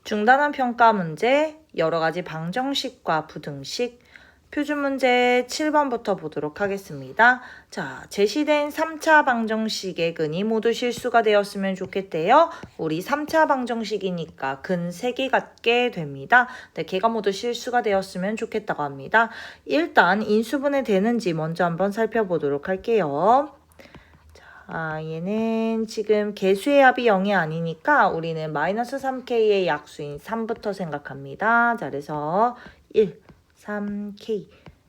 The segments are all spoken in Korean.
중단한 평가 문제, 여러 가지 방정식과 부등식, 표준 문제 7번부터 보도록 하겠습니다. 자, 제시된 3차 방정식의 근이 모두 실수가 되었으면 좋겠대요. 우리 3차 방정식이니까 근 3개 갖게 됩니다. 네, 걔가 모두 실수가 되었으면 좋겠다고 합니다. 일단 인수분해 되는지 먼저 한번 살펴보도록 할게요. 얘는 지금 개수의 합이 0이 아니니까 우리는 마이너스 3k의 약수인 3부터 생각합니다. 자, 그래서 1, 3k,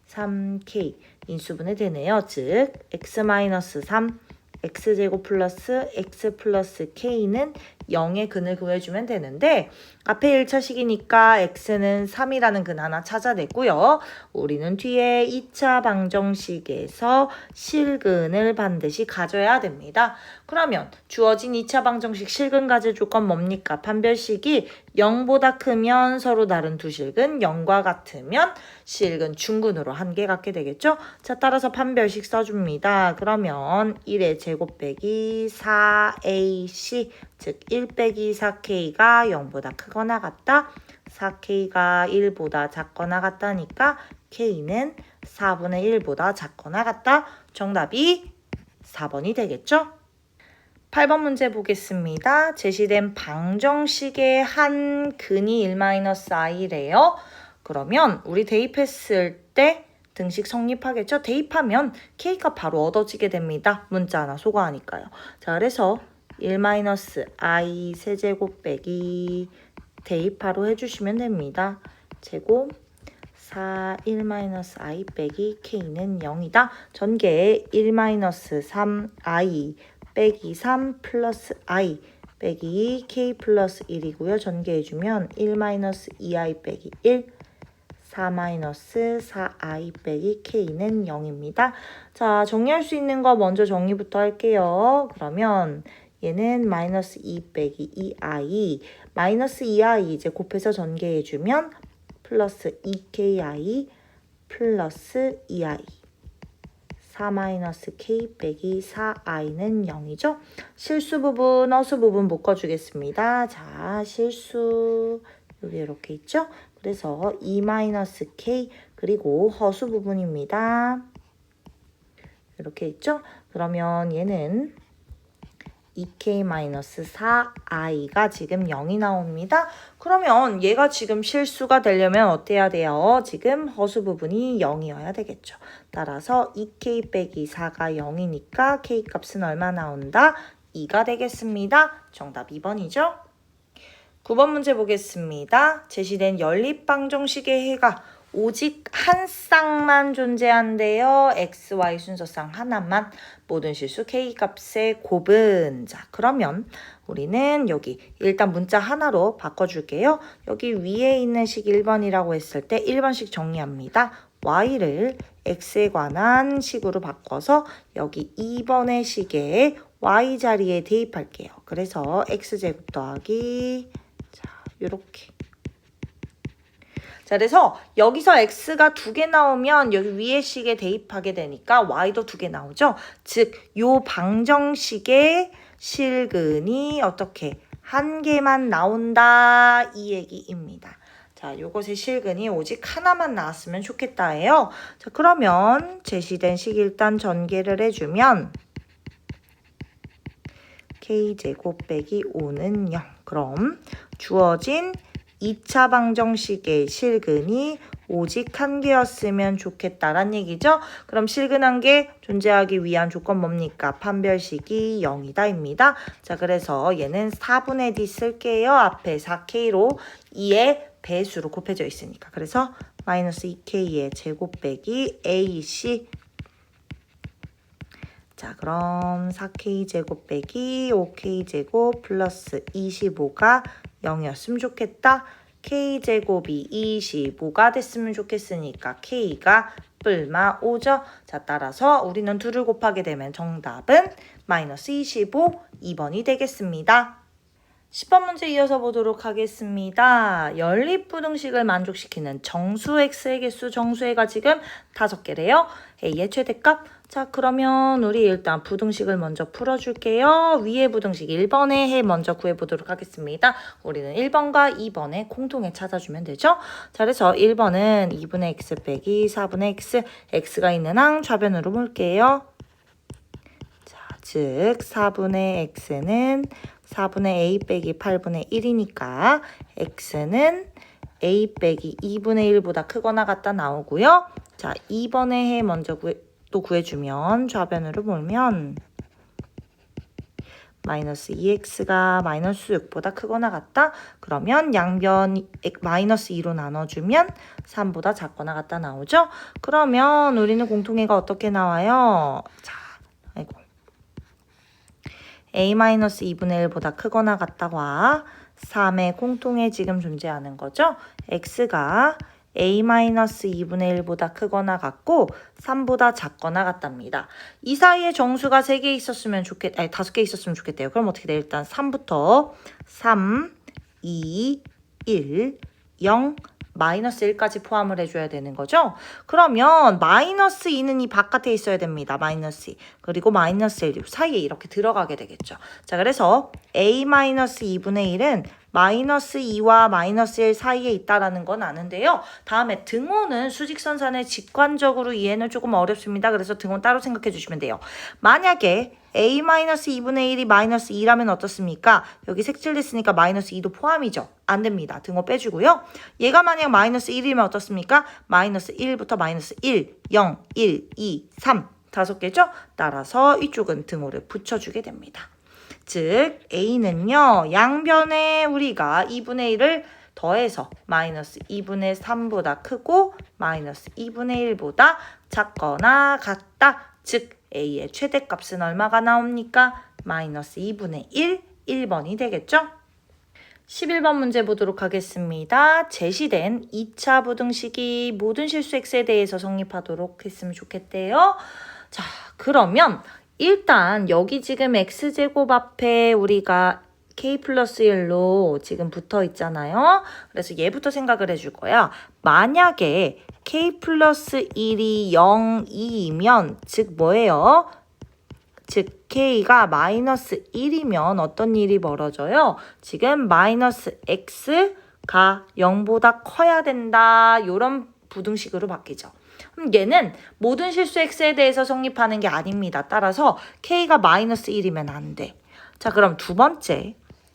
3k 인수분해 되네요. 즉, x-3, x제곱 플러스 x 플러스 k는 0의 근을 구해주면 되는데 앞에 1차식이니까 x는 3이라는 근 하나 찾아냈고요. 우리는 뒤에 2차 방정식에서 실근을 반드시 가져야 됩니다. 그러면 주어진 2차 방정식 실근 가질 조건 뭡니까? 판별식이 0보다 크면 서로 다른 두 실근, 0과 같으면 실근 중근으로 한 개 갖게 되겠죠? 자, 따라서 판별식 써줍니다. 그러면 1의 제곱 빼기 4ac, 즉 1 빼기 4k가 0보다 크거나 같다. 4k가 1보다 작거나 같다니까 k는 4분의 1보다 작거나 같다. 정답이 4번이 되겠죠? 8번 문제 보겠습니다. 제시된 방정식의 한 근이 1-i래요. 그러면 우리 대입했을 때 등식 성립하겠죠? 대입하면 k가 바로 얻어지게 됩니다. 문자 하나 소거하니까요. 자, 그래서 1-i 세제곱 빼기 대입하로 해주시면 됩니다. 제곱 4, 1-i 빼기 k는 0이다. 전개 1-3i 빼기 3 플러스 i 빼기 k 플러스 1이고요. 전개해주면 1-2i 빼기 1, 4-4i 빼기 k는 0입니다. 자, 정리할 수 있는 거 먼저 정리부터 할게요. 그러면 얘는 마이너스 2 빼기 2i, 마이너스 2i 이제 곱해서 전개해주면 플러스 2ki 플러스 2i, 4-k 빼기 4i는 0이죠. 실수 부분, 허수 부분 묶어주겠습니다. 자, 실수 여기 이렇게 있죠. 그래서 2-k 그리고 허수 부분입니다. 이렇게 있죠. 그러면 얘는 2k-4i가 지금 0이 나옵니다. 그러면 얘가 지금 실수가 되려면 어때야 돼요? 지금 허수 부분이 0이어야 되겠죠. 따라서 2k 빼기 4가 0이니까 k 값은 얼마 나온다? 2가 되겠습니다. 정답 2번이죠. 9번 문제 보겠습니다. 제시된 연립방정식의 해가 오직 한 쌍만 존재한대요. x, y 순서상 하나만. 모든 실수 k값의 곱은. 자, 그러면 우리는 여기 일단 문자 하나로 바꿔줄게요. 여기 위에 있는 식 1번이라고 했을 때 1번식 정리합니다. y를 x에 관한 식으로 바꿔서 여기 2번의 식에 y 자리에 대입할게요. 그래서 x제곱 더하기 요렇게. 자, 그래서 여기서 x가 2개 나오면 여기 위에 식에 대입하게 되니까 y도 2개 나오죠. 즉, 요 방정식의 실근이 어떻게 1개만 나온다 이 얘기입니다. 자, 요것의 실근이 오직 하나만 나왔으면 좋겠다예요. 자, 그러면 제시된 식 일단 전개를 해주면 k제곱 빼기 5는 0. 그럼 주어진 2차 방정식의 실근이 오직 한 개였으면 좋겠다란 얘기죠. 그럼 실근 한 개 존재하기 위한 조건 뭡니까? 판별식이 0이다입니다. 자, 그래서 얘는 4분의 d 쓸게요. 앞에 4k로 2의 배수로 곱해져 있으니까. 그래서 마이너스 2k의 제곱 빼기 ac. 자, 그럼 4k제곱 빼기 5k제곱 플러스 25가 0이었으면 좋겠다. k제곱이 25가 됐으면 좋겠으니까 k가 뿔마 5죠. 자, 따라서 우리는 2를 곱하게 되면 정답은 마이너스 25, 2번이 되겠습니다. 10번 문제 이어서 보도록 하겠습니다. 연립부등식을 만족시키는 정수 x의 개수, 정수의가 지금 5개래요. a의 최대값 자, 그러면 우리 일단 부등식을 먼저 풀어줄게요. 위에 부등식 1번의 해 먼저 구해보도록 하겠습니다. 우리는 1번과 2번의 공통에 찾아주면 되죠. 자, 그래서 1번은 2분의 x 빼기 4분의 x, x가 있는 항 좌변으로 볼게요. 자, 즉 4분의 x는 4분의 a 빼기 8분의 1이니까 x는 a 빼기 2분의 1보다 크거나 같다 나오고요. 자, 2번의 해 먼저 또 구해주면 좌변으로 보면 마이너스 2x가 마이너스 6보다 크거나 같다. 그러면 양변 마이너스 2로 나눠주면 3보다 작거나 같다 나오죠. 그러면 우리는 공통해가 어떻게 나와요? 자, 아이고. a-2분의 1보다 크거나 같다와 3의 공통해 지금 존재하는 거죠. x가 a-2분의 1보다 크거나 같고 3보다 작거나 같답니다. 이 사이에 정수가 3개 있었으면 5개 있었으면 좋겠대요. 그럼 어떻게 돼요? 일단 3부터 3, 2, 1, 0, 마이너스 1까지 포함을 해줘야 되는 거죠. 그러면 마이너스 2는 이 바깥에 있어야 됩니다. 마이너스 2. 그리고 마이너스 1 사이에 이렇게 들어가게 되겠죠. 자, 그래서 a-2분의 1은 마이너스 2와 마이너스 1 사이에 있다라는 건 아는데요. 다음에 등호는 수직선상의 직관적으로 이해는 조금 어렵습니다. 그래서 등호 따로 생각해 주시면 돼요. 만약에 a-2분의 1이 마이너스 2라면 어떻습니까? 여기 색칠됐으니까 마이너스 2도 포함이죠. 안 됩니다. 등호 빼주고요. 얘가 만약 마이너스 1이면 어떻습니까? 마이너스 1부터 마이너스 1, 0, 1, 2, 3 5개죠? 따라서 이쪽은 등호를 붙여주게 됩니다. 즉 a는요. 양변에 우리가 2분의 1을 더해서 마이너스 2분의 3보다 크고 마이너스 2분의 1보다 작거나 같다. 즉 a의 최대값은 얼마가 나옵니까? 마이너스 2분의 1, 1번이 되겠죠? 11번 문제 보도록 하겠습니다. 제시된 2차 부등식이 모든 실수 x에 대해서 성립하도록 했으면 좋겠대요. 자, 그러면 일단 여기 지금 x제곱 앞에 우리가 k 플러스 1로 지금 붙어 있잖아요. 그래서 얘부터 생각을 해줄 거야. 만약에 k 플러스 1이 0, 2이면 즉 뭐예요? 즉 k가 마이너스 1이면 어떤 일이 벌어져요? 지금 마이너스 x가 0보다 커야 된다. 이런 부등식으로 바뀌죠. 그럼 얘는 모든 실수 x에 대해서 성립하는 게 아닙니다. 따라서 k가 마이너스 1이면 안 돼. 자, 그럼 두 번째.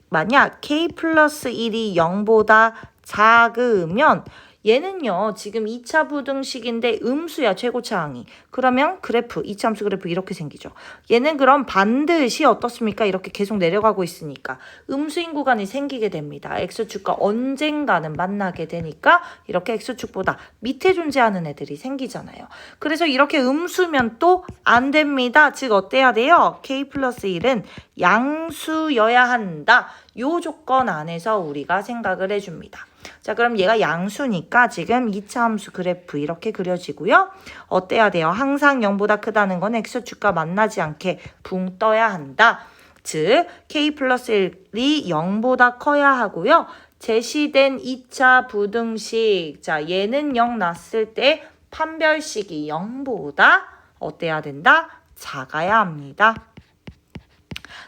만약 k 플러스 1이 0보다 작으면 얘는요. 지금 2차 부등식인데 음수야. 최고차항이. 그러면 그래프, 2차 함수 그래프 이렇게 생기죠. 얘는 그럼 반드시 어떻습니까? 이렇게 계속 내려가고 있으니까 음수인 구간이 생기게 됩니다. x축과 언젠가는 만나게 되니까 이렇게 x축보다 밑에 존재하는 애들이 생기잖아요. 그래서 이렇게 음수면 또 안 됩니다. 즉 어때야 돼요? k 플러스 1은 양수여야 한다. 요 조건 안에서 우리가 생각을 해줍니다. 자, 그럼 얘가 양수니까 지금 2차 함수 그래프 이렇게 그려지고요. 어때야 돼요? 항상 0보다 크다는 건 x축과 만나지 않게 붕 떠야 한다. 즉 k 플러스 1이 0보다 커야 하고요. 제시된 2차 부등식. 자, 얘는 0 났을 때 판별식이 0보다 어때야 된다? 작아야 합니다.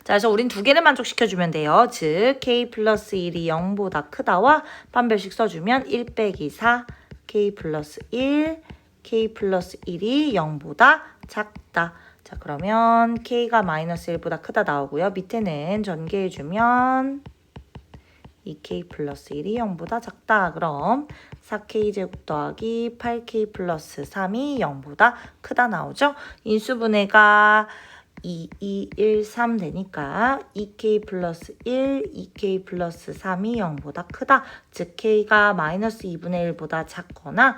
자, 그래서 우린 두 개를 만족시켜주면 돼요. 즉 k 플러스 1이 0보다 크다와 판별식 써주면 1 빼기 4, k 플러스 1, k 플러스 1이 0보다 작다. 자, 그러면 k가 마이너스 1보다 크다 나오고요. 밑에는 전개해주면 2k 플러스 1이 0보다 작다. 그럼 4k제곱 더하기 8k 플러스 3이 0보다 크다 나오죠. 인수분해가 2, 2, 1, 3 되니까 2k 플러스 1, 2k 플러스 3이 0보다 크다. 즉 k가 마이너스 2분의 1보다 작거나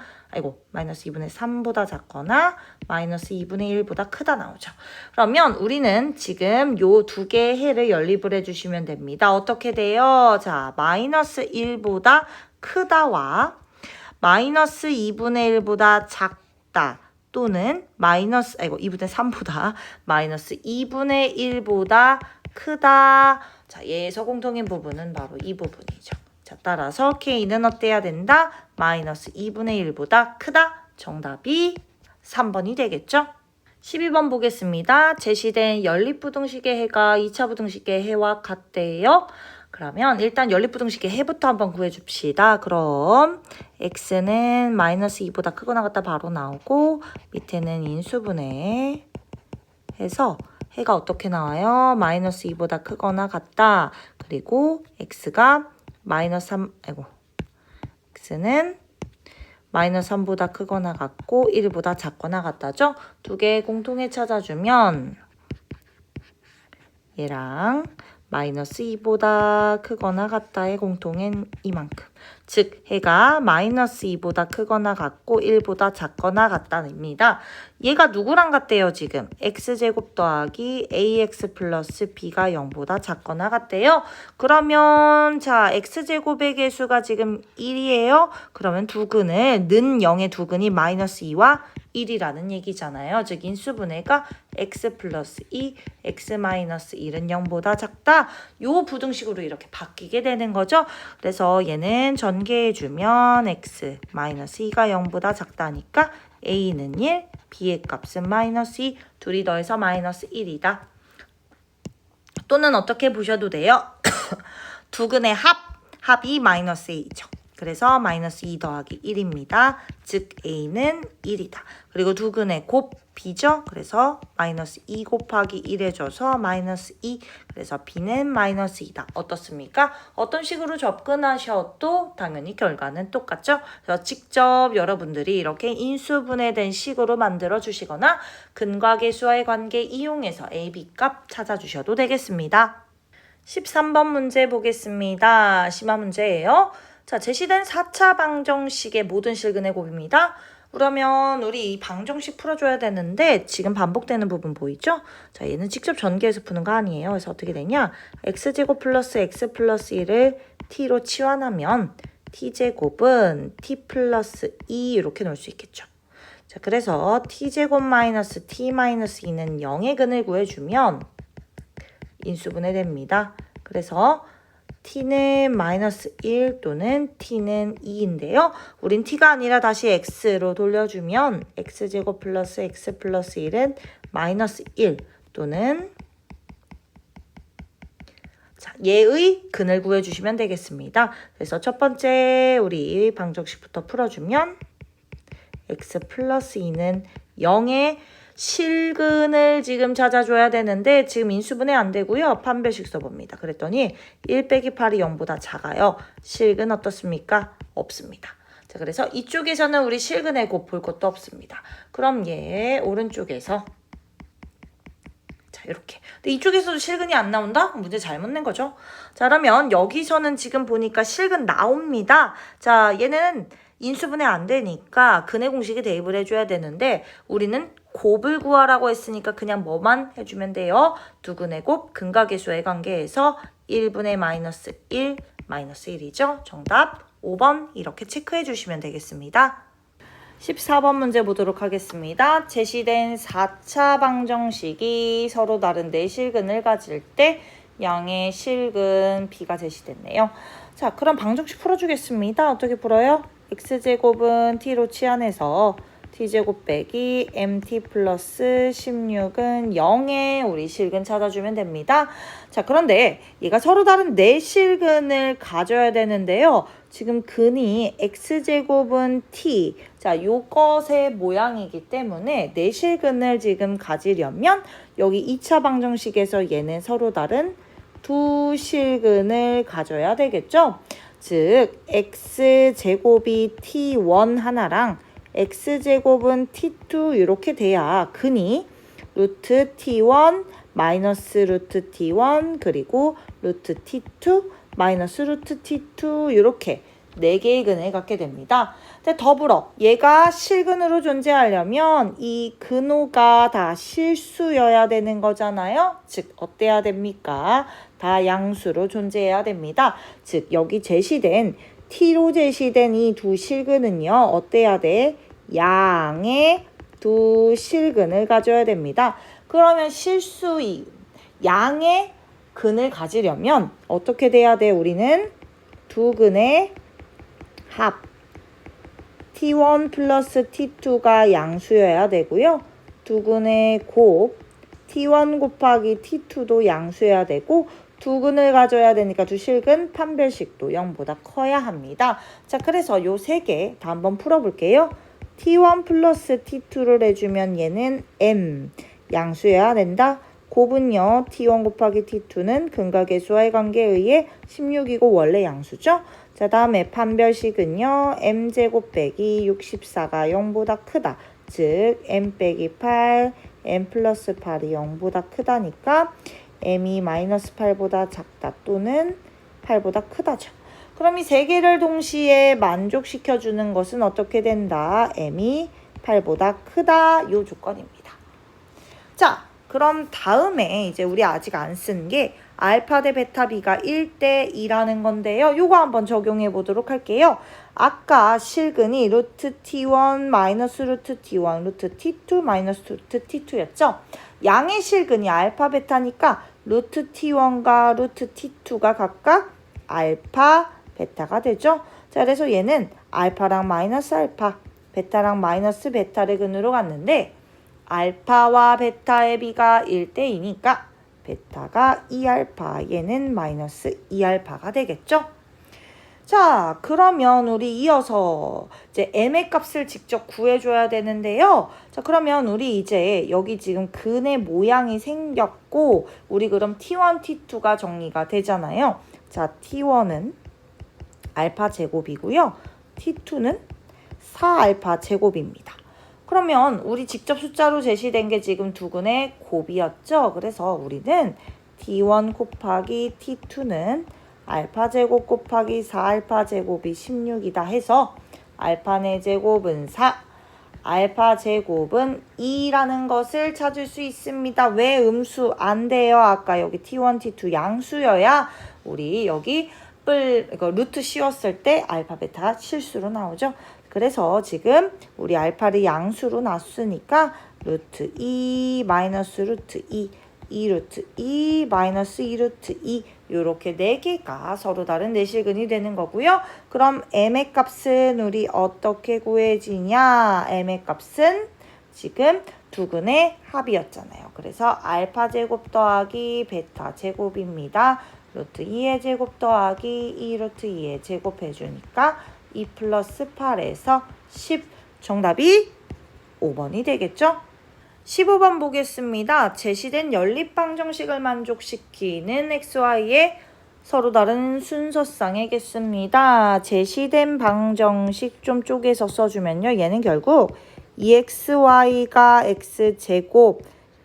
마이너스 2분의 3보다 작거나 마이너스 2분의 1보다 크다 나오죠. 그러면 우리는 지금 요 두 개의 해를 연립을 해주시면 됩니다. 어떻게 돼요? 자, 마이너스 1보다 크다와 마이너스 2분의 1보다 작다. 또는 마이너스 2분의 3보다 마이너스 2분의 1보다 크다. 자, 얘에서 공통인 부분은 바로 이 부분이죠. 자, 따라서 k는 어때야 된다? 마이너스 2분의 1보다 크다. 정답이 3번이 되겠죠? 12번 보겠습니다. 제시된 연립부등식의 해가 2차 부등식의 해와 같대요. 그러면 일단 연립부등식의 해부터 한번 구해줍시다. 그럼 x는 마이너스 2보다 크거나 같다 바로 나오고 밑에는 인수분해 해서 해가 어떻게 나와요? 마이너스 2보다 크거나 같다. 그리고 x가 마이너스 3, x는 마이너스 3보다 크거나 같고 1보다 작거나 같다죠? 두 개 공통해 찾아주면 얘랑 마이너스 2보다 크거나 같다의 공통은 이만큼. 즉 해가 마이너스 2보다 크거나 같고 1보다 작거나 같다입니다. 얘가 누구랑 같대요 지금? x제곱 더하기 ax 플러스 b가 0보다 작거나 같대요. 그러면 자 x제곱의 개수가 지금 1이에요. 그러면 두근을 는 0의 두근이 마이너스 2와 1이라는 얘기잖아요. 즉 인수분해가 x 플러스 2, x 마이너스 1은 0보다 작다. 요 부등식으로 이렇게 바뀌게 되는 거죠. 그래서 얘는 전개해주면 x 마이너스 2가 0보다 작다니까 a는 1, b의 값은 마이너스 2, 둘이 더해서 마이너스 1이다. 또는 어떻게 보셔도 돼요. 두근의 합이 마이너스 a죠. 그래서 마이너스 2 더하기 1입니다. 즉 a는 1이다. 그리고 두근의 곱 b죠. 그래서 마이너스 2 곱하기 1 해줘서 마이너스 2. 그래서 b는 마이너스 2다. 어떻습니까? 어떤 식으로 접근하셔도 당연히 결과는 똑같죠. 그래서 직접 여러분들이 이렇게 인수분해된 식으로 만들어 주시거나 근과 계수와의 관계 이용해서 a, b 값 찾아주셔도 되겠습니다. 13번 문제 보겠습니다. 심화 문제예요. 자, 제시된 4차 방정식의 모든 실근의 곱입니다. 그러면 우리 이 방정식 풀어줘야 되는데 지금 반복되는 부분 보이죠? 자, 얘는 직접 전개해서 푸는 거 아니에요. 그래서 어떻게 되냐? x제곱 플러스 x 플러스 1을 t로 치환하면 t제곱은 t 플러스 2 이렇게 놓을 수 있겠죠. 자, 그래서 t제곱 마이너스 t 마이너스 2는 0의 근을 구해주면 인수분해 됩니다. 그래서 t는 마이너스 1 또는 t는 2인데요. 우린 t가 아니라 다시 x로 돌려주면 x제곱 플러스 x 플러스 1은 마이너스 1 또는 자, 얘의 근을 구해주시면 되겠습니다. 그래서 첫 번째 우리 방정식부터 풀어주면 x 플러스 2는 0의 실근을 지금 찾아줘야 되는데 지금 인수분해 안 되고요. 판별식 써봅니다. 그랬더니 1 빼기 8이 0보다 작아요. 실근 어떻습니까? 없습니다. 자, 그래서 이쪽에서는 우리 실근의 곱 볼 것도 없습니다. 그럼 얘 오른쪽에서 자, 이렇게. 근데 이쪽에서도 실근이 안 나온다? 문제 잘못 낸 거죠. 자, 그러면 여기서는 지금 보니까 실근 나옵니다. 자, 얘는 인수분해 안 되니까 근의 공식에 대입을 해줘야 되는데 우리는 곱을 구하라고 했으니까 그냥 뭐만 해주면 돼요. 두근의 곱, 근과 계수의 관계에서 1분의 마이너스 1, 마이너스 1이죠. 정답 5번 이렇게 체크해 주시면 되겠습니다. 14번 문제 보도록 하겠습니다. 제시된 4차 방정식이 서로 다른 네 실근을 가질 때 양의 실근 b가 제시됐네요. 자, 그럼 방정식 풀어주겠습니다. 어떻게 풀어요? x제곱은 t로 치환해서 t제곱 빼기 mt 플러스 16은 0의 우리 실근 찾아주면 됩니다. 자, 그런데 얘가 서로 다른 네 실근을 가져야 되는데요. 지금 근이 x제곱은 t. 자, 요것의 모양이기 때문에 네 실근을 지금 가지려면 여기 2차 방정식에서 얘는 서로 다른 두 실근을 가져야 되겠죠. 즉 x제곱이 t1 하나랑 x제곱은 t2 이렇게 돼야 근이 루트 t1 마이너스 루트 t1 그리고 루트 t2 마이너스 루트 t2 이렇게 4개의 근을 갖게 됩니다. 근데 더불어 얘가 실근으로 존재하려면 이 근호가 다 실수여야 되는 거잖아요. 즉 어때야 됩니까? 다 양수로 존재해야 됩니다. 즉 여기 제시된 t로 제시된 이 두 실근은요. 어때야 돼? 양의 두 실근을 가져야 됩니다. 그러면 실수이 양의 근을 가지려면 어떻게 돼야 돼? 우리는 두 근의 합 t1 플러스 t2가 양수여야 되고요. 두근의 곱 t1 곱하기 t2도 양수해야 되고 두근을 가져야 되니까 두실근 판별식도 0보다 커야 합니다. 자, 그래서 요 세 개 다 한번 풀어볼게요. t1 플러스 t2를 해주면 얘는 m 양수해야 된다. 곱은요. t1 곱하기 t2는 근과 계수와의 관계에 의해 16이고 원래 양수죠. 자, 다음에 판별식은요. m제곱 빼기 64가 0보다 크다. 즉 m 빼기 8, m 플러스 8이 0보다 크다니까 m이 마이너스 8보다 작다 또는 8보다 크다죠. 그럼 이 세 개를 동시에 만족시켜주는 것은 어떻게 된다? m이 8보다 크다 요 조건입니다. 자, 그럼 다음에 이제 우리 아직 안 쓴 게 알파 대 베타 b가 1대 2라는 건데요. 요거 한번 적용해 보도록 할게요. 아까 실근이 루트 t1 마이너스 루트 t1 루트 t2 마이너스 루트 t2였죠. 양의 실근이 알파 베타니까 루트 t1과 루트 t2가 각각 알파 베타가 되죠. 자, 그래서 얘는 알파랑 마이너스 알파 베타랑 마이너스 베타를 근으로 갔는데 알파와 베타의 비가 1대2니까 베타가 2알파, 얘는 마이너스 2알파가 되겠죠? 자, 그러면 우리 이어서 이제 m의 값을 직접 구해줘야 되는데요. 자, 그러면 우리 이제 여기 지금 근의 모양이 생겼고 우리 그럼 t1, t2가 정리가 되잖아요. 자, t1은 알파 제곱이고요. t2는 4알파 제곱입니다. 그러면 우리 직접 숫자로 제시된 게 지금 두근의 곱이었죠. 그래서 우리는 t1 곱하기 t2는 알파 제곱 곱하기 4알파 제곱이 16이다 해서 알파의 제곱은 4, 알파 제곱은 2라는 것을 찾을 수 있습니다. 왜 음수 안 돼요? 아까 여기 t1, t2 양수여야 우리 여기 루트 씌웠을 때 알파 베타가 실수로 나오죠. 그래서 지금 우리 알파를 양수로 놨으니까 루트 2 마이너스 루트 2, 2 루트 2 마이너스 2 루트 2 이렇게 4개가 서로 다른 내실근이 되는 거고요. 그럼 m의 값은 우리 어떻게 구해지냐? m의 값은 지금 두근의 합이었잖아요. 그래서 알파 제곱 더하기 베타 제곱입니다. 루트 2의 제곱 더하기 2 루트 2의 제곱 해주니까 2 플러스 8에서 10 정답이 5번이 되겠죠? 15번 보겠습니다. 제시된 연립방정식을 만족시키는 xy의 서로 다른 순서쌍의 개수입니다. 제시된 방정식 좀 쪼개서 써주면요. 얘는 결국 2xy가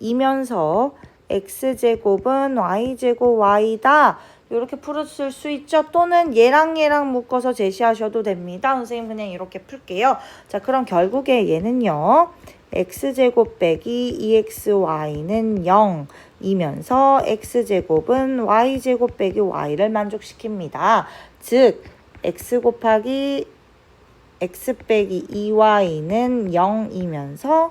x제곱이면서 x제곱은 y제곱 y다. 이렇게 풀었을 수 있죠. 또는 얘랑 묶어서 제시하셔도 됩니다. 선생님 그냥 이렇게 풀게요. 자, 그럼 결국에 얘는요. x제곱 빼기 2xy는 0이면서 x제곱은 y제곱 빼기 y를 만족시킵니다. 즉 x 곱하기 x 빼기 2y는 0이면서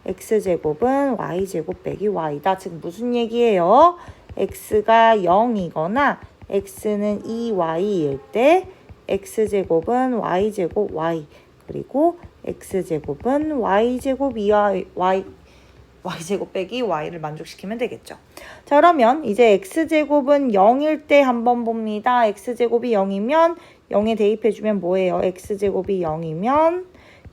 x제곱은 y제곱 빼기 y다. 즉 무슨 얘기예요? x가 0이거나 x는 2y일 때 x제곱은 y제곱 y 그리고 x제곱은 y제곱 2y제곱 빼기 y를 만족시키면 되겠죠. 자, 그러면 이제 x제곱은 0일 때 한번 봅니다. x제곱이 0이면 0에 대입해주면 뭐예요? x제곱이 0이면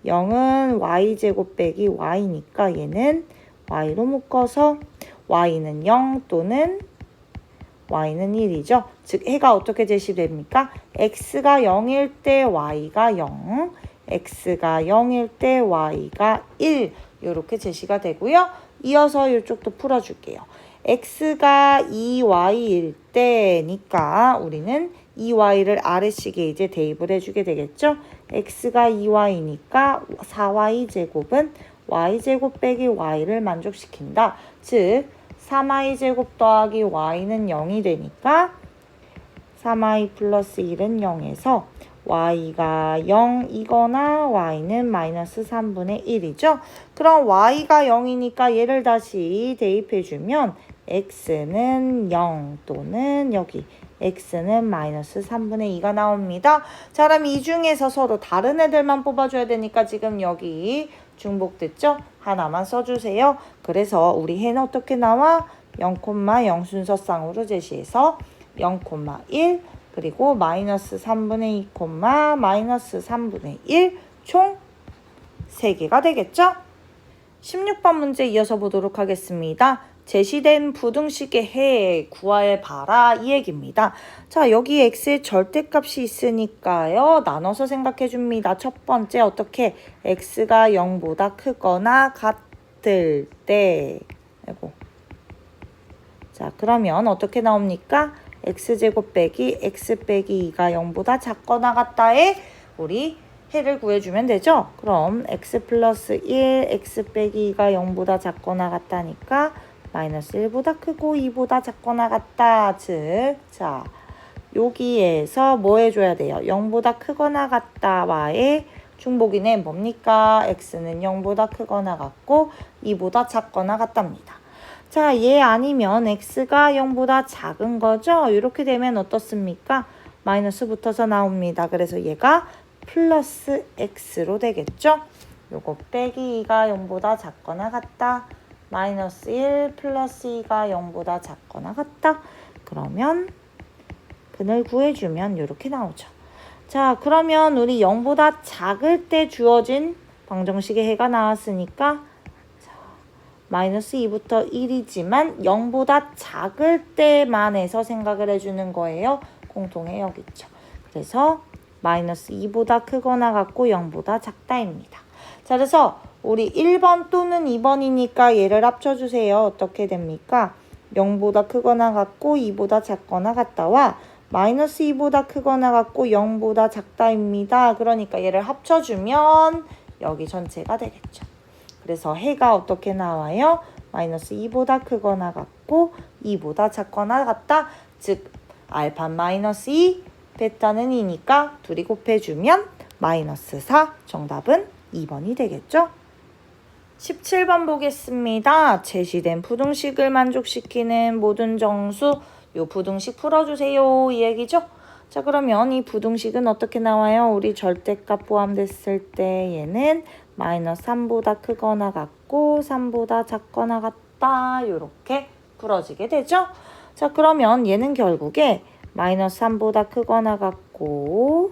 0은 y제곱 빼기 y니까 얘는 y로 묶어서 y는 0 또는 y는 1이죠. 즉 해가 어떻게 제시됩니까? x가 0일 때 y가 0, x가 0일 때 y가 1 이렇게 제시가 되고요. 이어서 이쪽도 풀어줄게요. x가 2y일 때니까 우리는 2y를 아래식에 이제 대입을 해주게 되겠죠. x가 2y니까 4y 제곱은 y제곱 빼기 y를 만족시킨다. 즉 3y 제곱 더하기 y는 0이 되니까 3y 플러스 1은 0에서 y가 0이거나 y는 마이너스 3분의 1이죠. 그럼 y가 0이니까 얘를 다시 대입해주면 x는 0 또는 여기 x는 마이너스 3분의 2가 나옵니다. 자, 그럼 이 중에서 서로 다른 애들만 뽑아줘야 되니까 지금 여기 중복됐죠? 하나만 써주세요. 그래서 우리 해는 어떻게 나와? 0,0 순서쌍으로 제시해서 0,1 그리고 마이너스 3분의 2, 마이너스 3분의 1 총 3개가 되겠죠? 16번 문제 이어서 보도록 하겠습니다. 제시된 부등식의 해 구해봐라 이 얘기입니다. 자, 여기 x의 절대값이 있으니까요. 나눠서 생각해 줍니다. 첫 번째 어떻게 x가 0보다 크거나 같을 때 아이고. 자, 그러면 어떻게 나옵니까? x제곱 빼기 x 빼기 2가 0보다 작거나 같다에 우리 해를 구해주면 되죠? 그럼 x 플러스 1, x 빼기 2가 0보다 작거나 같다니까 마이너스 1보다 크고 2보다 작거나 같다. 즉, 자, 여기에서 뭐 해줘야 돼요? 0보다 크거나 같다와의 중복이네. 뭡니까? x는 0보다 크거나 같고 2보다 작거나 같답니다. 자, 얘 아니면 x가 0보다 작은 거죠? 이렇게 되면 어떻습니까? 마이너스 붙어서 나옵니다. 그래서 얘가 플러스 x로 되겠죠? 요거 빼기 2가 0보다 작거나 같다. 마이너스 1 플러스 2가 0보다 작거나 같다. 그러면 근을 구해주면 이렇게 나오죠. 자, 그러면 우리 0보다 작을 때 주어진 방정식의 해가 나왔으니까 자, 마이너스 2부터 1이지만 0보다 작을 때만 해서 생각을 해주는 거예요. 공통의 여기 있죠. 그래서 마이너스 2보다 크거나 같고 0보다 작다입니다. 자, 그래서 우리 1번 또는 2번이니까 얘를 합쳐주세요. 어떻게 됩니까? 0보다 크거나 같고 2보다 작거나 같다와 마이너스 2보다 크거나 같고 0보다 작다입니다. 그러니까 얘를 합쳐주면 여기 전체가 되겠죠. 그래서 해가 어떻게 나와요? 마이너스 2보다 크거나 같고 2보다 작거나 같다. 즉 알파 마이너스 2, 베타는 2니까 둘이 곱해주면 마이너스 4. 정답은 2번이 되겠죠? 17번 보겠습니다. 제시된 부등식을 만족시키는 모든 정수 요 부등식 풀어주세요 이 얘기죠. 자, 그러면 이 부등식은 어떻게 나와요? 우리 절대값 포함됐을 때 얘는 마이너스 3보다 크거나 같고 3보다 작거나 같다. 요렇게 풀어지게 되죠. 자, 그러면 얘는 결국에 마이너스 3보다 크거나 같고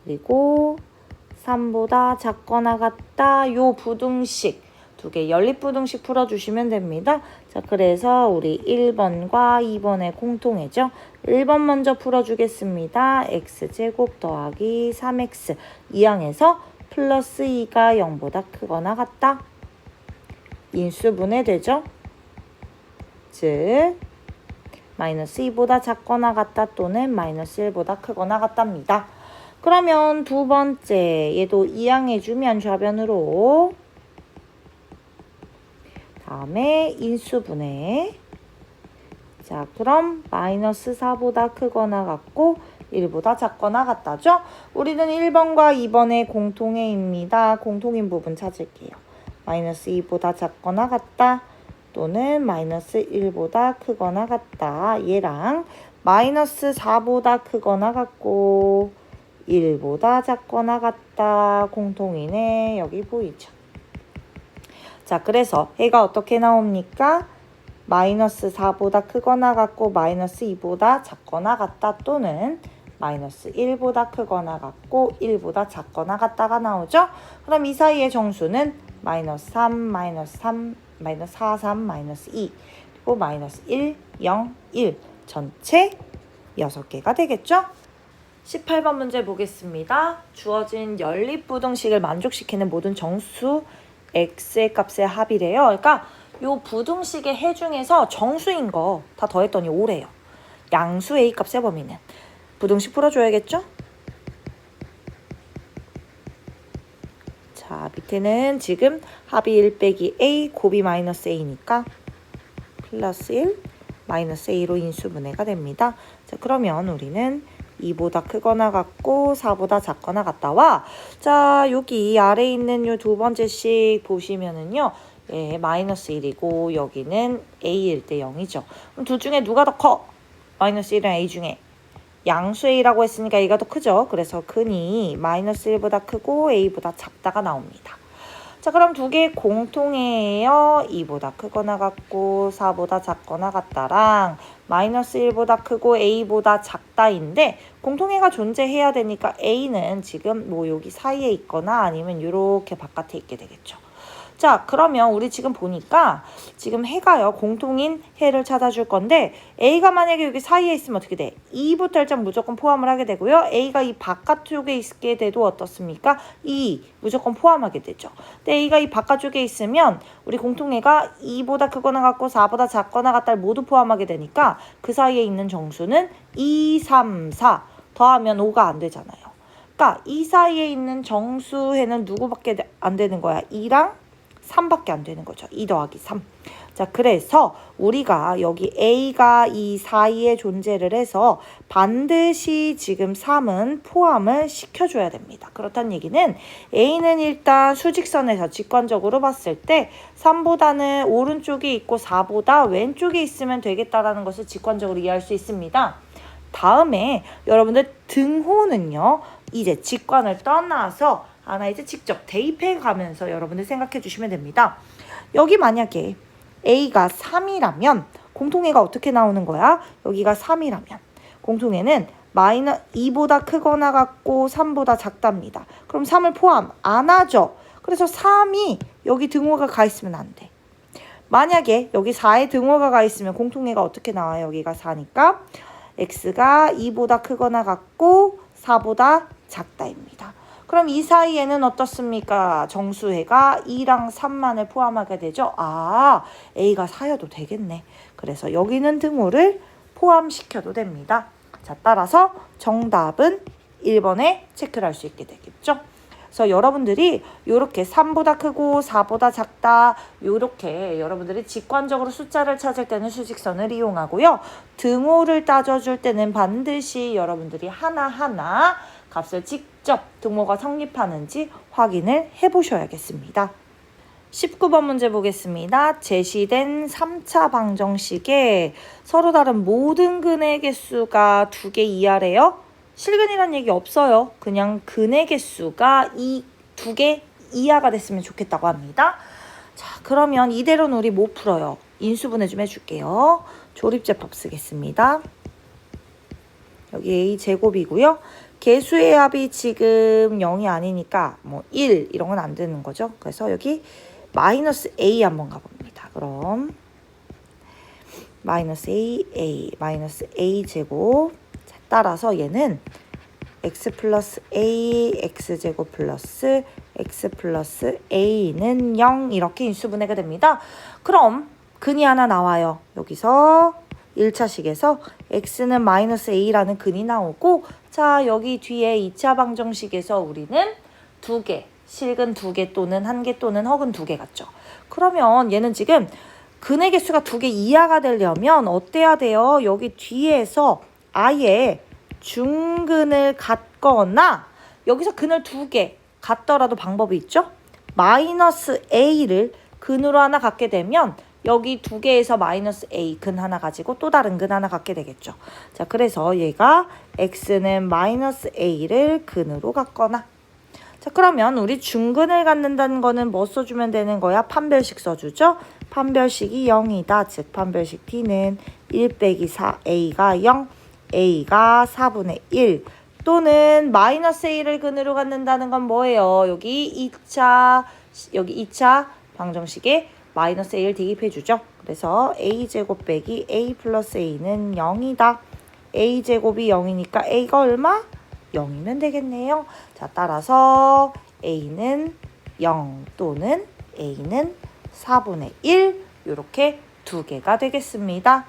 그리고 3보다 작거나 같다. 요 부등식 두 개 연립부등식 풀어주시면 됩니다. 자, 그래서 우리 1번과 2번의 공통이죠. 1번 먼저 풀어주겠습니다. x제곱 더하기 3x 이항에서 플러스 2가 0보다 크거나 같다. 인수분해 되죠. 즉 마이너스 2보다 작거나 같다 또는 마이너스 1보다 크거나 같답니다. 그러면 두 번째 얘도 이항해주면 좌변으로 다음에 인수분해 자, 그럼 마이너스 4보다 크거나 같고 1보다 작거나 같다죠? 우리는 1번과 2번의 공통해입니다. 공통인 부분 찾을게요. 마이너스 2보다 작거나 같다 또는 마이너스 1보다 크거나 같다. 얘랑 마이너스 4보다 크거나 같고 1보다 작거나 같다. 공통이네. 여기 보이죠? 자, 그래서 해가 어떻게 나옵니까? 마이너스 4보다 크거나 같고 마이너스 2보다 작거나 같다 또는 마이너스 1보다 크거나 같고 1보다 작거나 같다가 나오죠? 그럼 이 사이의 정수는 마이너스 3, 마이너스 3, 마이너스 4, 3, 마이너스 2 그리고 마이너스 1, 0, 1 전체 6개가 되겠죠? 18번 문제 보겠습니다. 주어진 연립부등식을 만족시키는 모든 정수 x의 값의 합이래요. 그러니까 요 부등식의 해 중에서 정수인 거 다 더했더니 5래요. 양수 a 값의 범위는 부등식 풀어줘야겠죠? 자, 밑에는 지금 합이 1 빼기 a 곱이 마이너스 a니까 플러스 1 마이너스 a로 인수분해가 됩니다. 자, 그러면 우리는 2보다 크거나 같고 4보다 작거나 같다와 자, 여기 아래에 있는 요 두 번째 식 보시면은요. 예, 마이너스 1이고 여기는 a일 때 0이죠. 그럼 둘 중에 누가 더 커? 마이너스 1이랑 A 중에 양수 A라고 했으니까 A가 더 크죠. 그래서 근이 마이너스 1보다 크고 A보다 작다가 나옵니다. 자, 그럼 두 개 공통해요. 2보다 크거나 같고 4보다 작거나 같다랑 마이너스 1보다 크고 A보다 작다인데 공통해가 존재해야 되니까 A는 지금 뭐 여기 사이에 있거나 아니면 이렇게 바깥에 있게 되겠죠. 자, 그러면 우리 지금 보니까 지금 해가요. 공통인 해를 찾아줄 건데 A가 만약에 여기 사이에 있으면 어떻게 돼? 2부터 일단 무조건 포함을 하게 되고요. A가 이 바깥쪽에 있게 돼도 어떻습니까? 2 무조건 포함하게 되죠. 근데 A가 이 바깥쪽에 있으면 우리 공통해가 2보다 크거나 같고 4보다 작거나 같다를 모두 포함하게 되니까 그 사이에 있는 정수는 2, 3, 4 더하면 5가 안 되잖아요. 그러니까 이 사이에 있는 정수해는 누구밖에 안 되는 거야? 2랑 3밖에 안 되는 거죠. 2 더하기 3. 자, 그래서 우리가 여기 A가 이 사이에 존재를 해서 반드시 지금 3은 포함을 시켜줘야 됩니다. 그렇다는 얘기는 A는 일단 수직선에서 직관적으로 봤을 때 3보다는 오른쪽에 있고 4보다 왼쪽에 있으면 되겠다라는 것을 직관적으로 이해할 수 있습니다. 다음에 여러분들 등호는요. 이제 직관을 떠나서 하나 이제 직접 대입해 가면서 여러분들 생각해 주시면 됩니다. 여기 만약에 A가 3이라면 공통해가 어떻게 나오는 거야? 여기가 3이라면 공통해는 마이너스 2보다 크거나 같고 3보다 작답니다. 그럼 3을 포함 안 하죠. 그래서 3이 여기 등호가 가 있으면 안 돼. 만약에 여기 4에 등호가 가 있으면 공통해가 어떻게 나와요? 여기가 4니까 x가 2보다 크거나 같고 4보다 작다입니다. 그럼 이 사이에는 어떻습니까? 정수해가 2랑 3만을 포함하게 되죠. 아, A가 4여도 되겠네. 그래서 여기는 등호를 포함시켜도 됩니다. 자, 따라서 정답은 1번에 체크를 할 수 있게 되겠죠. 그래서 여러분들이 이렇게 3보다 크고 4보다 작다 이렇게 여러분들이 직관적으로 숫자를 찾을 때는 수직선을 이용하고요. 등호를 따져줄 때는 반드시 여러분들이 하나하나 값을 직접 등호가 성립하는지 확인을 해보셔야겠습니다. 19번 문제 보겠습니다. 제시된 3차 방정식에 서로 다른 모든 근의 개수가 2개 이하래요. 실근이란 얘기 없어요. 그냥 근의 개수가 이 2개 이하가 됐으면 좋겠다고 합니다. 자, 그러면 이대로는 우리 못 풀어요. 인수분해 좀 해줄게요. 조립제법 쓰겠습니다. 여기 A제곱이고요. 개수의 합이 지금 0이 아니니까 뭐 1 이런 건 안 되는 거죠. 그래서 여기 마이너스 A 한번 가봅니다. 그럼 마이너스 A 마이너스 A 제곱. 자, 따라서 얘는 x 플러스 A x제곱 플러스 x 플러스 A는 0 이렇게 인수분해가 됩니다. 그럼 근이 하나 나와요. 여기서 1차식에서 x는 마이너스 a라는 근이 나오고 자 여기 뒤에 2차 방정식에서 우리는 2개, 실근 2개 또는 1개 또는 허근 2개 같죠. 그러면 얘는 지금 근의 개수가 2개 이하가 되려면 어때야 돼요? 여기 뒤에서 아예 중근을 갖거나 여기서 근을 2개 갖더라도 방법이 있죠. 마이너스 a를 근으로 하나 갖게 되면 여기 2개에서 마이너스 a 근 하나 가지고 또 다른 근 하나 갖게 되겠죠. 자, 그래서 얘가 x는 마이너스 a를 근으로 갖거나 자, 그러면 우리 중근을 갖는다는 거는 뭐 써주면 되는 거야? 판별식 써주죠. 판별식이 0이다. 즉 판별식 t는 1 빼기 4 a가 0 a가 4분의 1 또는 마이너스 a를 근으로 갖는다는 건 뭐예요? 여기 2차 방정식에 마이너스 a를 대입해주죠. 그래서 a제곱 빼기 a 플러스 a는 0이다. a제곱이 0이니까 a가 얼마? 0이면 되겠네요. 자, 따라서 a는 0 또는 a는 4분의 1 이렇게 2개가 되겠습니다.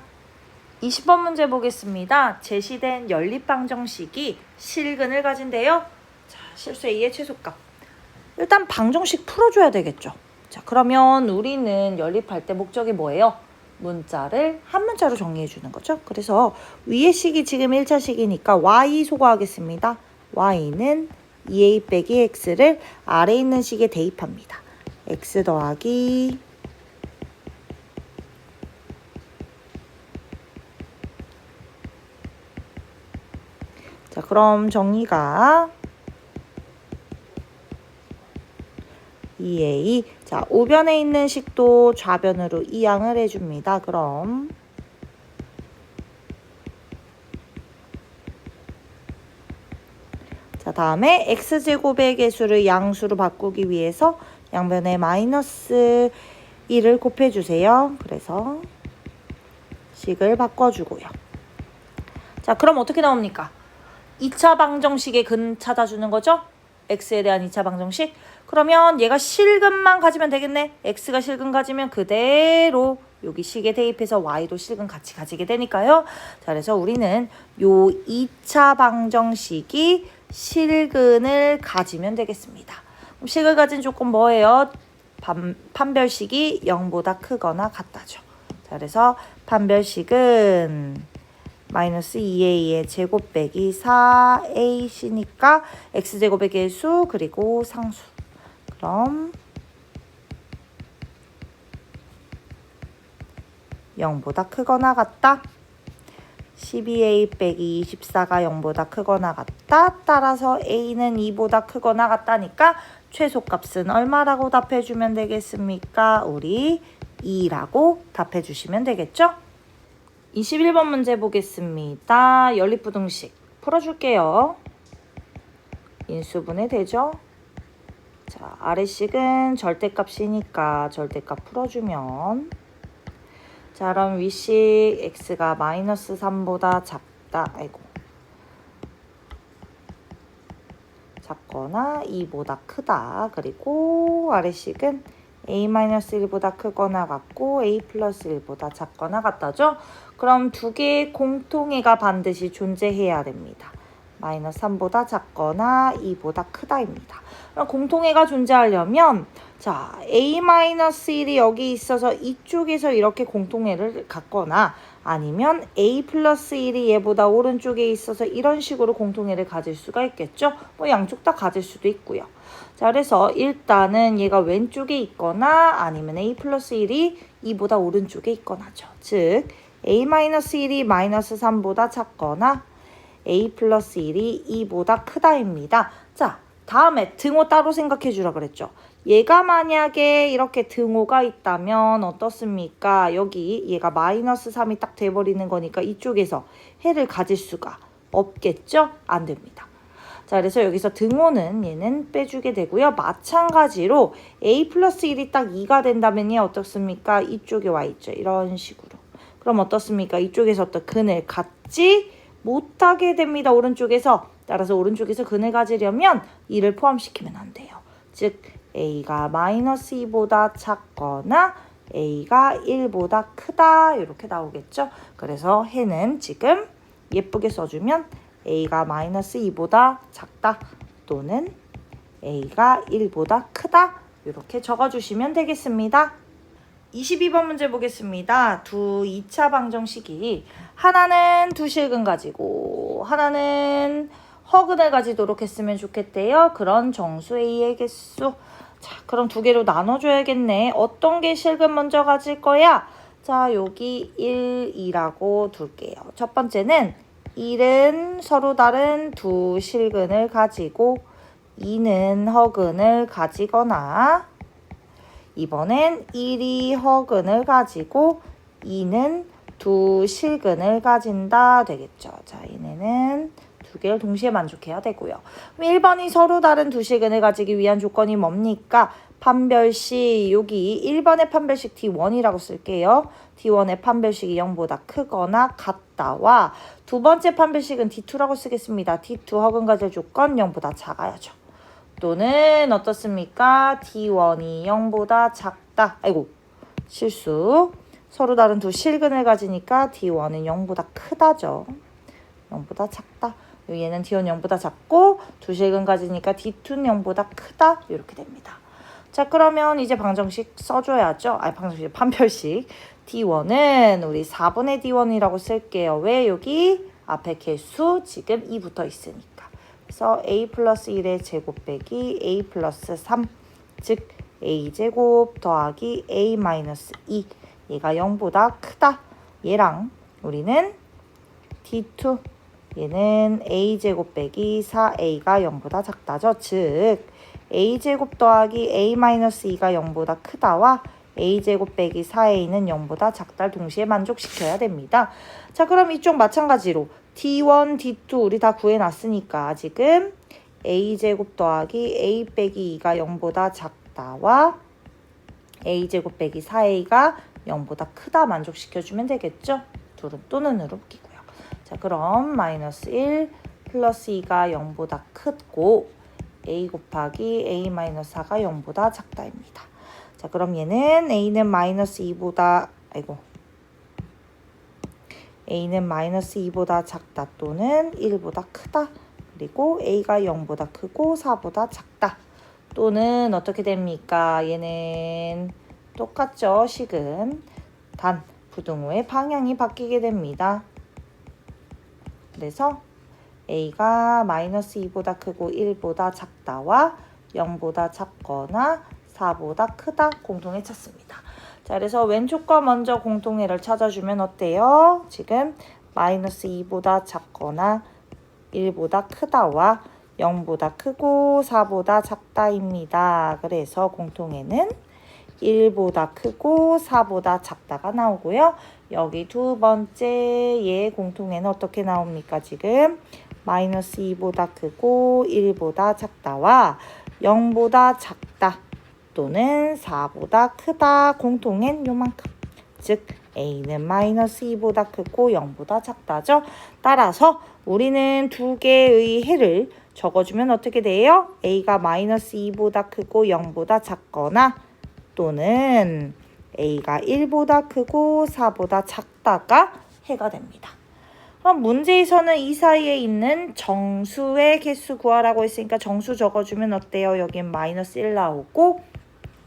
20번 문제 보겠습니다. 제시된 연립방정식이 실근을 가진대요. 자, 실수 a의 최소값. 일단 방정식 풀어줘야 되겠죠. 자, 그러면 우리는 연립할 때 목적이 뭐예요? 문자를 한 문자로 정리해 주는 거죠. 그래서 위의 식이 지금 1차식이니까 y 소거하겠습니다. y는 2a 빼기 x를 아래에 있는 식에 대입합니다. x 더하기 그럼 정리가 2a. 자, 우변에 있는 식도 좌변으로 이항을 해줍니다. 그럼 자, 다음에 x제곱의 개수를 양수로 바꾸기 위해서 양변에 마이너스 1을 곱해주세요. 그래서 식을 바꿔주고요. 자, 그럼 어떻게 나옵니까? 2차 방정식의 근 찾아주는 거죠? x에 대한 2차 방정식. 그러면 얘가 실근만 가지면 되겠네. x가 실근 가지면 그대로 여기 식에 대입해서 y도 실근 같이 가지게 되니까요. 자, 그래서 우리는 요 2차 방정식이 실근을 가지면 되겠습니다. 그럼 식을 가진 조건 뭐예요? 판별식이 0보다 크거나 같다죠. 자, 그래서 판별식은 마이너스 2a의 제곱 빼기 4ac니까 x제곱의 개수 그리고 상수. 그럼 0보다 크거나 같다. 12a 빼기 24가 0보다 크거나 같다. 따라서 a는 2보다 크거나 같다니까 최소값은 얼마라고 답해주면 되겠습니까? 우리 2라고 답해주시면 되겠죠? 21번 문제 보겠습니다. 연립부등식 풀어줄게요. 인수분해 되죠? 자, 아래식은 절대값이니까 절대값 풀어주면 자, 그럼 위식 x가 마이너스 3보다 작다. 작거나 2보다 크다. 그리고 아래식은 a-1보다 크거나 같고 a 플러스 1보다 작거나 같다죠? 그럼 두 개의 공통해가 반드시 존재해야 됩니다. 마이너스 3보다 작거나 2보다 크다입니다. 그럼 공통해가 존재하려면 자, a-1이 여기 있어서 이쪽에서 이렇게 공통해를 갖거나 아니면 a 플러스 1이 얘보다 오른쪽에 있어서 이런 식으로 공통해를 가질 수가 있겠죠? 뭐 양쪽 다 가질 수도 있고요. 자, 그래서 일단은 얘가 왼쪽에 있거나 아니면 a 플러스 1이 2보다 오른쪽에 있거나죠. 즉 a-1이 마이너스 3보다 작거나 a 플러스 1이 2보다 크다입니다. 자, 다음에 등호 따로 생각해 주라 그랬죠. 얘가 만약에 이렇게 등호가 있다면 어떻습니까? 여기 얘가 마이너스 3이 딱 돼버리는 거니까 이쪽에서 해를 가질 수가 없겠죠? 안 됩니다. 자, 그래서 여기서 등호는 얘는 빼주게 되고요. 마찬가지로 a 플러스 1이 딱 2가 된다면 어떻습니까? 이쪽에 와 있죠. 이런 식으로. 그럼 어떻습니까? 이쪽에서 어떤 근을 갖지 못하게 됩니다. 오른쪽에서. 따라서 오른쪽에서 근을 가지려면 2를 포함시키면 안 돼요. 즉 a가 마이너스 2보다 작거나 a가 1보다 크다 이렇게 나오겠죠. 그래서 해는 지금 예쁘게 써주면 a가 마이너스 2보다 작다 또는 a가 1보다 크다 이렇게 적어주시면 되겠습니다. 22번 문제 보겠습니다. 두 2차 방정식이 하나는 두 실근 가지고 하나는 허근을 가지도록 했으면 좋겠대요. 그런 정수 A의 개수. 자, 그럼 두 개로 나눠줘야겠네. 어떤 게 실근 먼저 가질 거야? 자, 여기 1, 2라고 둘게요. 첫 번째는 1은 서로 다른 두 실근을 가지고 2는 허근을 가지거나 이번엔 1이 허근을 가지고 2는 두 실근을 가진다 되겠죠. 자, 얘네는 두 개를 동시에 만족해야 되고요. 그럼 1번이 서로 다른 두 실근을 가지기 위한 조건이 뭡니까? 판별식, 여기 1번의 판별식 D1이라고 쓸게요. D1의 판별식이 0보다 크거나 같다와 두 번째 판별식은 D2라고 쓰겠습니다. D2 허근 가질 조건 0보다 작아야죠. 또는 어떻습니까? D1이 0보다 작다. 실수. 서로 다른 두 실근을 가지니까 D1은 0보다 크다죠. 0보다 작다. 얘는 D1 0보다 작고 두 실근 가지니까 D2는 0보다 크다. 이렇게 됩니다. 자, 그러면 이제 방정식 써줘야죠. 방정식, 판별식. D1은 우리 4분의 D1이라고 쓸게요. 왜? 여기 앞에 개수 지금 2 붙어 있으니까. 그래서 a 플러스 1의 제곱 빼기 a 플러스 3. 즉 a제곱 더하기 a 마이너스 2. 얘가 0보다 크다. 얘랑 우리는 D2 얘는 a제곱 빼기 4a가 0보다 작다죠. 즉 a제곱 더하기 a-2가 0보다 크다와 a제곱 빼기 4a는 0보다 작다를 동시에 만족시켜야 됩니다. 자, 그럼 이쪽 마찬가지로 D1, D2 우리 다 구해놨으니까 지금 a제곱 더하기 a 빼기 2가 0보다 작다와 a제곱 빼기 4a가 0보다 크다 만족시켜주면 되겠죠? 둘은 또 눈으로 끼고요. 자, 그럼 마이너스 1 플러스 2가 0보다 크고 a 곱하기 a-4가 0보다 작다입니다. 자, 그럼 얘는 a는 마이너스 2보다 a는 마이너스 2보다 작다 또는 1보다 크다. 그리고 a가 0보다 크고 4보다 작다. 또는 어떻게 됩니까? 얘는 똑같죠. 식은 단 부등호의 방향이 바뀌게 됩니다. 그래서 a가 마이너스 2보다 크고 1보다 작다와 0보다 작거나 4보다 크다 공통의 찾습니다. 자, 그래서 왼쪽과 먼저 공통의를 찾아주면 어때요? 지금 마이너스 2보다 작거나 1보다 크다와 0보다 크고 4보다 작다입니다. 그래서 공통의는 1보다 크고 4보다 작다가 나오고요. 여기 두 번째 얘 공통의는 어떻게 나옵니까? 지금 마이너스 2보다 크고 1보다 작다와 0보다 작다 또는 4보다 크다 공통은 요만큼. 즉 a는 마이너스 2보다 크고 0보다 작다죠. 따라서 우리는 두 개의 해를 적어주면 어떻게 돼요? a가 마이너스 2보다 크고 0보다 작거나 또는 a가 1보다 크고 4보다 작다가 해가 됩니다. 그럼 문제에서는 이 사이에 있는 정수의 개수 구하라고 했으니까 정수 적어주면 어때요? 여긴 마이너스 1 나오고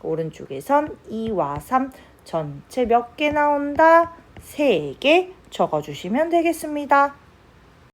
오른쪽에선 2와 3 전체 몇 개 나온다? 3개 적어주시면 되겠습니다.